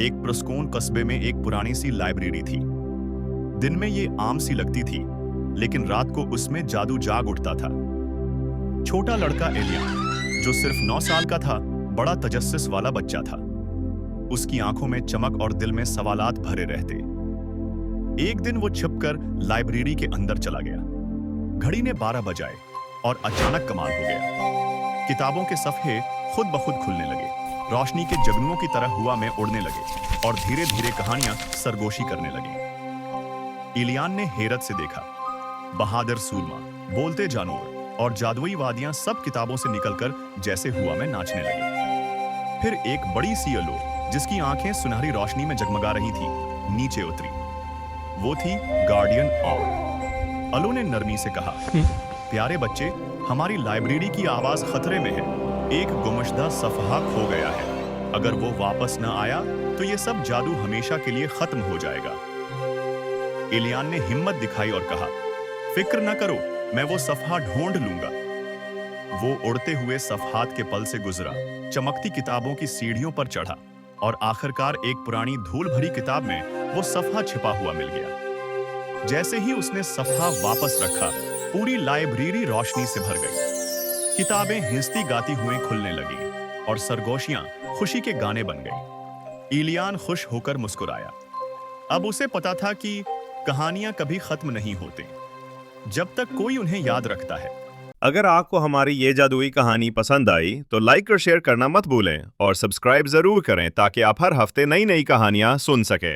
एक पुरस्कून कस्बे में एक पुरानी सी लाइब्रेरी थी। दिन में ये आम सी लगती थी, लेकिन रात को उसमें जादू जाग उठता था। छोटा लड़का एलियान, जो सिर्फ 9 साल का था, बड़ा तजस्सुस वाला बच्चा था। उसकी आंखों में चमक और दिल में सवालात भरे रहते। एक दिन वो छिपकर लाइब्रेरी के अंदर चला गया। घड़ी ने 12 बजाए और अचानक कमाल हो गया। किताबों के सफ़े खुद ब खुद खुलने लगे, रोशनी के जगनुओं की तरह हवा में उड़ने लगे और धीरे धीरे कहानियां सरगोशी करने लगी। इलियान ने हैरत से देखा, बहादुर सूरमा, बोलते जानवर और जादुई वादियां सब किताबों से निकलकर जैसे हवा में नाचने लगी। फिर एक बड़ी सी अलो, जिसकी आंखें सुनहरी रोशनी में जगमगा रही थी, नीचे उतरी। वो थी गार्डियन ऑwl। अलो ने नरमी से कहा, प्यारे बच्चे, हमारी लाइब्रेरी की आवाज खतरे में है। एक गुमशुदा सफ़हा खो गया है। अगर वो वापस न आया तो ये सब जादू हमेशा के लिए खत्म हो जाएगा। इलियान ने हिम्मत दिखाई और कहा, फिक्र न करो, मैं वो सफ़हा ढूंढ लूंगा। वो उड़ते हुए सफ़हात के पल से गुजरा, चमकती किताबों की सीढ़ियों पर चढ़ा और आखिरकार एक पुरानी धूल भरी किताब में वो सफ़हा छिपा हुआ मिल गया। जैसे ही उसने सफ़हा वापस रखा, पूरी लाइब्रेरी रोशनी से भर गई। किताबें हिंसती गाती हुई खुलने लगी और सरगोशियां खुशी के गाने बन गई। इलियान खुश होकर मुस्कुराया। अब उसे पता था कि कहानियां कभी खत्म नहीं होती, जब तक कोई उन्हें याद रखता है। अगर आपको हमारी ये जादुई कहानी पसंद आई तो लाइक और शेयर करना मत भूलें और सब्सक्राइब जरूर करें ताकि आप हर हफ्ते नई नई कहानियां सुन सकें।